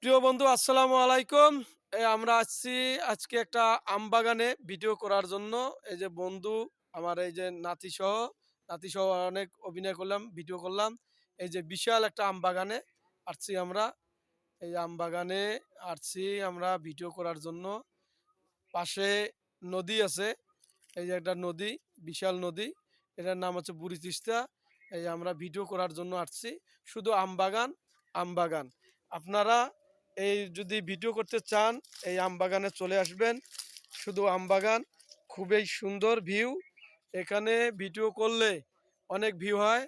প্রিয় বন্ধু আসসালামু আলাইকুম। আমরা আসছি আজকে একটা আম বাগানে ভিডিও করার জন্য। এই যে বন্ধু আমার এই যে নাতি সহ অনেক অভিনয় করলাম, ভিডিও করলাম। এই যে বিশাল একটা আম বাগানে আসছি আমরা। এই আম বাগানে আসছি আমরা ভিডিও করার জন্য। পাশে নদী আছে। এই যে একটা নদী, বিশাল নদী। এটার নাম হচ্ছে বুড়ি তিস্তা। এই যে আমরা ভিডিও করার জন্য আসছি। শুধু আম বাগান, আম বাগান। আপনারা এই যদি ভিডিও করতে চান এই আম বাগানে চলে আসবেন। শুধু আম বাগান, খুবই সুন্দর ভিউ। এখানে ভিডিও করলে অনেক ভিউ হয়।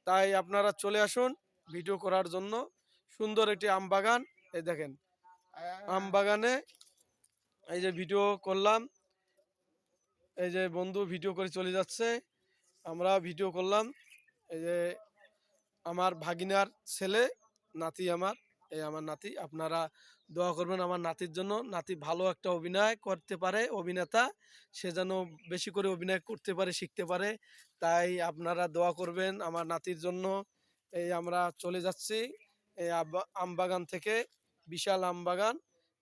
তাই আপনারা চলে আসুন ভিডিও করার জন্য। সুন্দর একটি আম বাগান। এই দেখেন আম বাগানে এই যে ভিডিও করলাম। এই যে বন্ধু ভিডিও করে চলে যাচ্ছে, আমরা ভিডিও করলাম। এই যে আমার ভাগিনার ছেলে, নাতি আমার, এই আমার নাতি। আপনারা দোয়া করবেন আমার নাতির জন্য। নাতি ভালো একটা অভিনয় করতে পারে, অভিনেতা। সে যেন বেশি করে অভিনয় করতে পারে, শিখতে পারে। তাই আপনারা দোয়া করবেন আমার নাতির জন্য। এই আমরা চলে যাচ্ছি এই আম বাগান থেকে। বিশাল আম বাগান।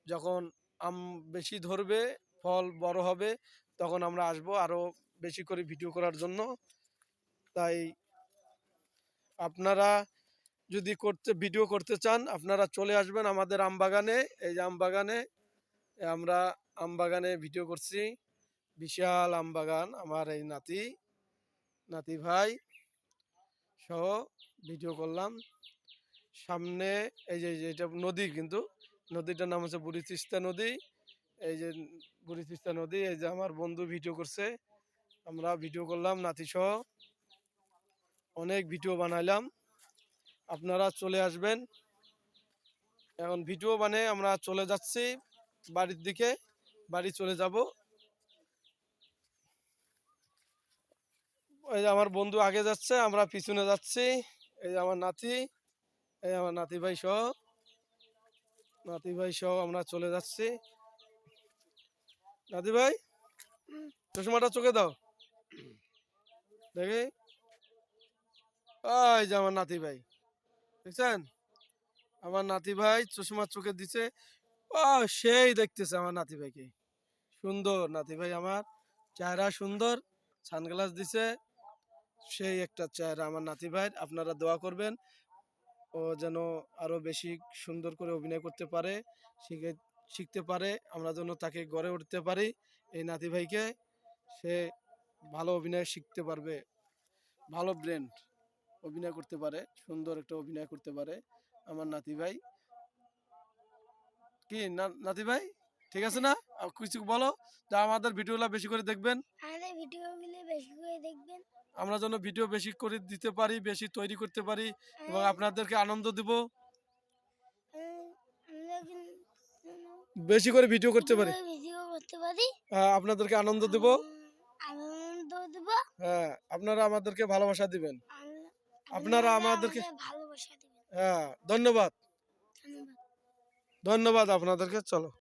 যখন আম বেশি ধরবে, ফল বড় হবে, তখন আমরা আসবো আরো বেশি করে ভিডিও করার জন্য। তাই আপনারা যদি ভিডিও করতে চান আপনারা চলে আসবেন আমাদের আম বাগানে। এই যে আম বাগানে আমরা আম বাগানে ভিডিও করছি। বিশাল আম বাগান। আমার এই নাতি ভাই সহ ভিডিও করলাম। সামনে এই যে এটা নদী, কিন্তু নদীটার নাম হচ্ছে বুড়ি তিস্তা নদী। এই যে বুড়ি তিস্তা নদী। এই যে আমার বন্ধু ভিডিও করছে, আমরা ভিডিও করলাম নাতি সহ। অনেক ভিডিও বানাইলাম। আপনারা চলে আসবেন। এখন ভিডিও বানিয়ে আমরা চলে যাচ্ছি বাড়ির দিকে। বাড়ি চলে যাব। এই যে আমার বন্ধু আগে যাচ্ছে, আমরা পিছনে যাচ্ছি। এই যে আমার নাতি, এই আমার নাতি ভাই সহ আমরা চলে যাচ্ছি। নাতি ভাই, চশমাটা চোখে দাও দেখি। এই যে আমার নাতি ভাই, দেখছেন? আমার নাতি ভাই চশমা চোখে দিছে। ও, সেই দেখতেছে আমার নাতি ভাইকে। সুন্দর নাতি ভাই আমার, চেহারা সুন্দর, সানগ্লাস দিছে। সেই একটা চেহারা আমার নাতি ভাই। আপনারা দোয়া করবেন ও যেন আরো বেশি সুন্দর করে অভিনয় করতে পারে, শিখে শিখতে পারে। আমরা যেন তাকে গড়ে উঠতে পারি এই নাতি ভাইকে। সে ভালো অভিনয় শিখতে পারবে, ভালো ব্রেন, অভিনয় করতে পারে, সুন্দর একটা অভিনয় করতে পারে আমার নাতি ভাই। কি নাতি ভাই, ঠিক আছে না? আর কিছু বলো যে আমাদের ভিডিওগুলো বেশি করে দেখবেন। আমাদের ভিডিওগুলো বেশি করে দেখবেন। আমরা যেন ভিডিও বেশি করে দিতে পারি, বেশি তৈরি করতে পারি এবং আর আপনাদেরকে আনন্দ দিব। আমরা কিন্তু বেশি করে ভিডিও করতে বেশি পারি, করে ভিডিও করতে পারি। আপনাদেরকে আনন্দ দেব। আনন্দ দেব। হ্যাঁ, আপনারা আমাদেরকে ভালোবাসা দিবেন। আপনারা আপনারা আমাদেরকে, আমাদের ভালোবাসা দেবেন। হ্যাঁ, ধন্যবাদ। ধন্যবাদ। ধন্যবাদ আপনাদেরকে। চলো।